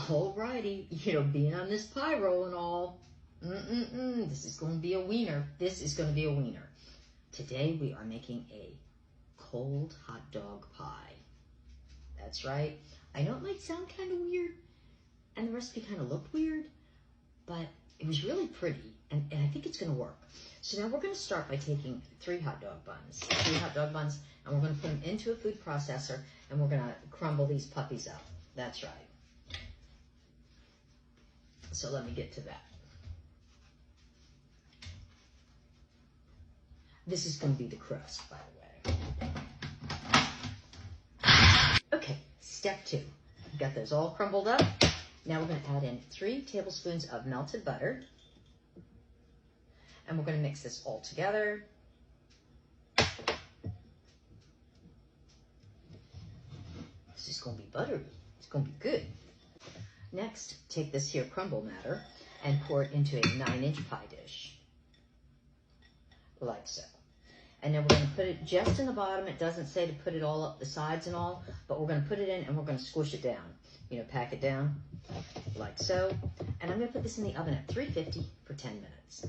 Alrighty, being on this pie roll and all, this is going to be a wiener. This is going to be a wiener. Today we are making a cold hot dog pie. That's right. I know it might sound kind of weird, and the recipe kind of looked weird, but it was really pretty, and I think it's going to work. So now we're going to start by taking 3 hot dog buns, and we're going to put them into a food processor, and we're going to crumble these puppies up. That's right. So let me get to that. This is going to be the crust, by the way. Okay, step 2. Got those all crumbled up. Now we're going to add in 3 tablespoons of melted butter. And we're going to mix this all together. This is going to be buttery. It's going to be good. Next, take this here crumble matter and pour it into a 9-inch pie dish. Like so. And then we're going to put it just in the bottom. It doesn't say to put it all up the sides and all, but we're going to put it in and we're going to squish it down. Pack it down like so. And I'm going to put this in the oven at 350 for 10 minutes.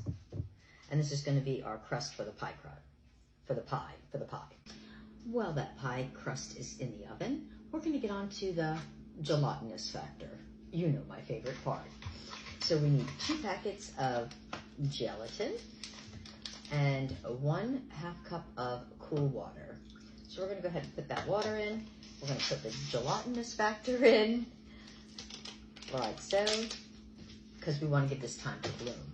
And this is going to be our crust for the pie While that pie crust is in the oven, we're going to get on to the gelatinous factor. My favorite part. So we need 2 packets of gelatin and 1/2 cup of cool water. So we're going to go ahead and put that water in. We're going to put the gelatinous factor in, like so, because we want to give this time to bloom.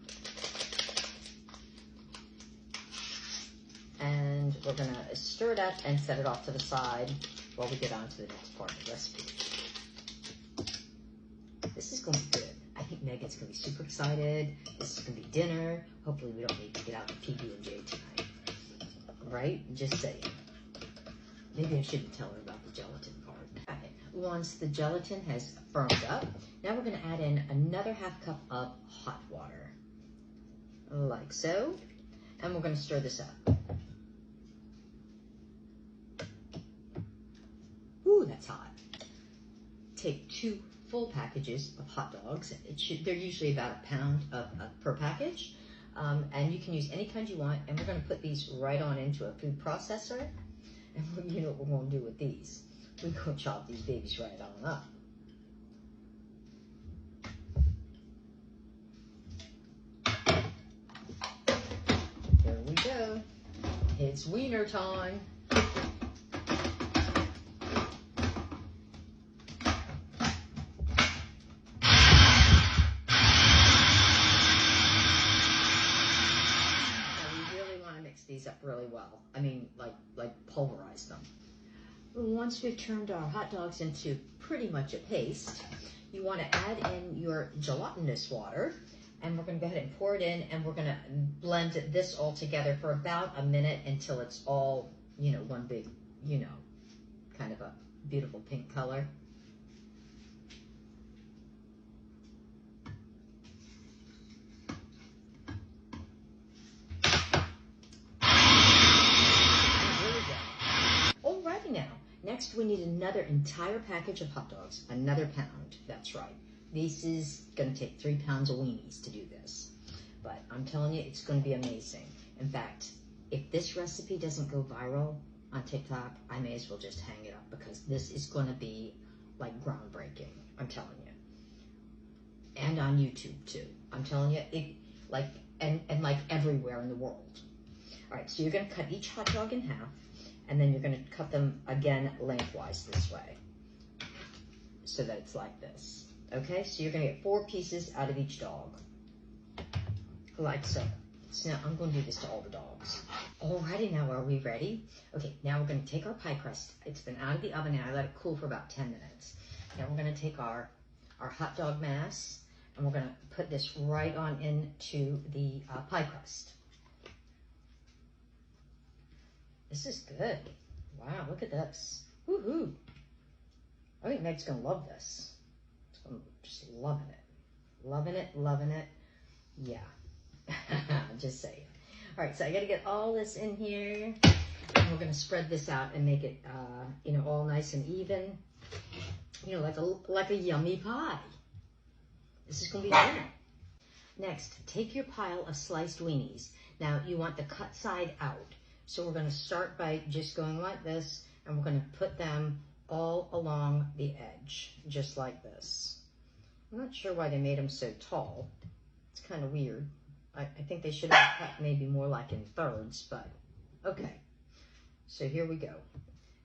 And we're going to stir it up and set it off to the side while we get on to the next part of the recipe. This is going to be good. I think Megan's going to be super excited. This is going to be dinner. Hopefully we don't need to get out the PB&J tonight. Right? Just saying. Maybe I shouldn't tell her about the gelatin part. Okay. Once the gelatin has firmed up, now we're going to add in another 1/2 cup of hot water. Like so. And we're going to stir this up. Ooh, that's hot. Take 2 full packages of hot dogs. They're usually about a pound per package. And you can use any kind you want. And we're going to put these right on into a food processor. And you know what we're going to do with these. We're going to chop these babies right on up. There we go. It's wiener time. These up really well. I mean, like pulverize them. Once we've turned our hot dogs into pretty much a paste, you want to add in your gelatinous water, and we're going to go ahead and pour it in, and we're going to blend this all together for about a minute until it's all, one big, kind of a beautiful pink color. Next, we need another entire package of hot dogs, another pound. That's right. This is going to take 3 pounds of weenies to do this. But I'm telling you, it's going to be amazing. In fact, if this recipe doesn't go viral on TikTok, I may as well just hang it up because this is going to be like groundbreaking. I'm telling you. And on YouTube too. I'm telling you, and like everywhere in the world. All right, so you're going to cut each hot dog in half. And then you're going to cut them again lengthwise this way so that it's like this. Okay, so you're going to get 4 pieces out of each dog, like so. So now I'm going to do this to all the dogs. Alrighty, now are we ready? Okay, now we're going to take our pie crust. It's been out of the oven and I let it cool for about 10 minutes. Now we're going to take our hot dog mass and we're going to put this right on into the pie crust. This is good. Wow, look at this. Woohoo. I think Meg's going to love this. Just loving it. Loving it, loving it. Yeah. Just saying. All right, so I got to get all this in here. And we're going to spread this out and make it, all nice and even. Like a yummy pie. This is going to be a winner. Next, take your pile of sliced weenies. Now, you want the cut side out. So we're going to start by just going like this, and we're going to put them all along the edge, just like this. I'm not sure why they made them so tall. It's kind of weird. I think they should have cut maybe more like in thirds, but okay. So here we go.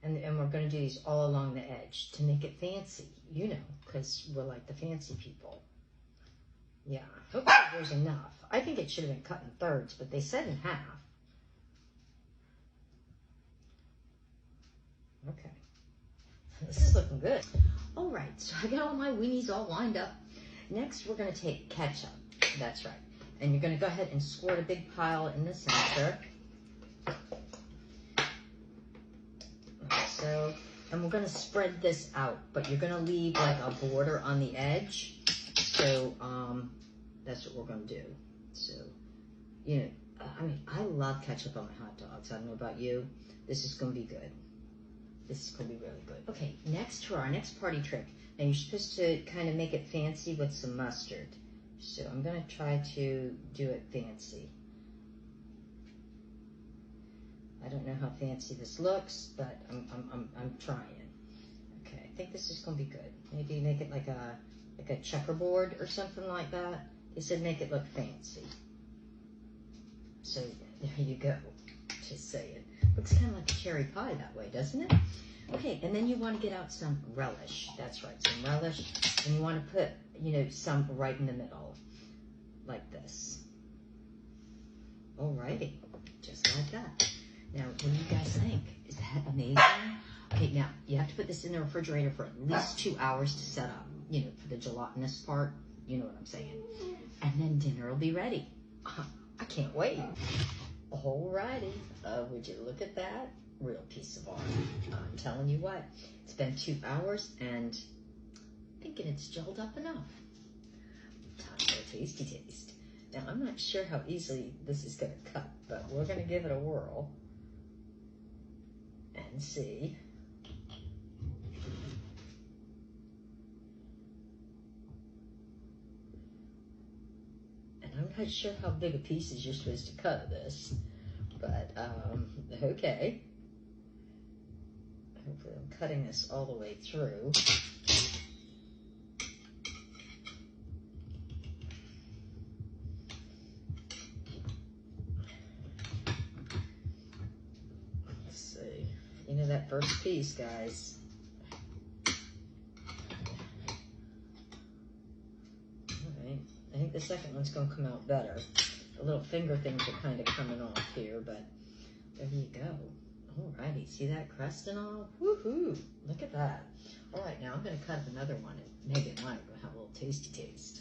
And we're going to do these all along the edge to make it fancy, you know, because we're like the fancy people. Yeah, hopefully there's enough. I think it should have been cut in thirds, but they said in half. Okay. This is looking good. All right, so I got all my weenies all lined up. Next, we're going to take ketchup. That's right. And you're going to go ahead and squirt a big pile in the center. So, and we're going to spread this out, but you're going to leave like a border on the edge. So, that's what we're going to do. So, you know, I mean, I love ketchup on my hot dogs. I don't know about you. This is going to be good. This is going to be really good. Okay, next to our next party trick. Now, you're supposed to kind of make it fancy with some mustard. So, I'm going to try to do it fancy. I don't know how fancy this looks, but I'm trying. Okay, I think this is going to be good. Maybe make it like a checkerboard or something like that. They said make it look fancy. So there you go. Just saying. Looks kind of like a cherry pie that way, doesn't it? Okay, and then you want to get out some relish. That's right, some relish. And you want to put, you know, some right in the middle, like this. Alrighty, just like that. Now, what do you guys think? Is that amazing? Okay, now, you have to put this in the refrigerator for at least 2 hours to set up, you know, for the gelatinous part. You know what I'm saying. And then dinner will be ready. I can't wait. Alrighty. Would you look at that? Real piece of art. I'm telling you what. It's been 2 hours, and I'm thinking it's gelled up enough. Time for a tasty taste. Now, I'm not sure how easily this is going to cut, but we're going to give it a whirl and see. And I'm not sure how big a pieces you're supposed to cut of this, but okay. Hopefully I'm cutting this all the way through. Let's see. You know that first piece, guys. Alright. I think the second one's going to come out better. The little finger things are kind of coming off here, but there you go. Alrighty, see that crust and all? Woohoo! Look at that. Alright, now I'm going to cut up another one and make it mine. We'll have a little tasty taste.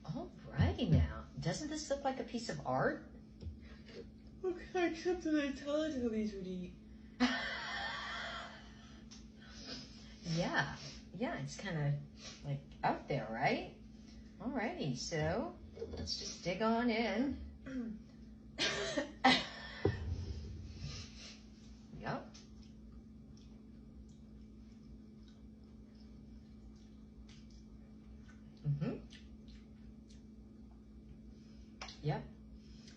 Alrighty now. Doesn't this look like a piece of art? What kind of something I Teletubbies would eat? Yeah, it's kind of like out there, right? Alrighty, so let's just dig on in. Yep. Yep.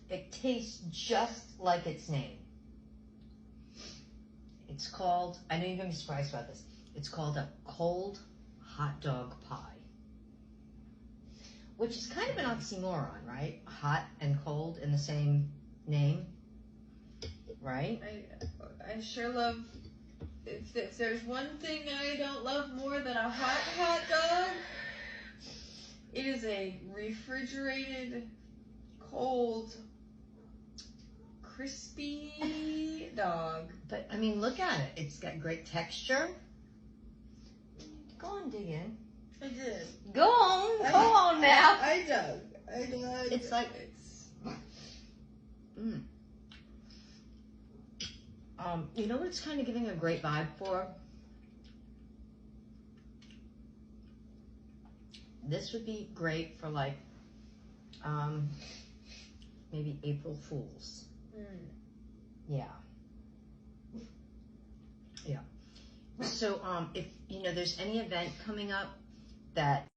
It tastes just like its name. It's called, I know you're going to be surprised about this, it's called a cold hot dog pie. Which is kind of an oxymoron, right? Hot and cold in the same name, right? I sure love, if there's one thing I don't love more than a hot dog, it is a refrigerated, cold, crispy dog. But, I mean, look at it. It's got great texture. Go on, dig in. I did. Go on now. I dug. It's like, you know what it's kind of giving a great vibe for? This would be great for like, maybe April Fools. Yeah. Yeah. So, if, you know, there's any event coming up that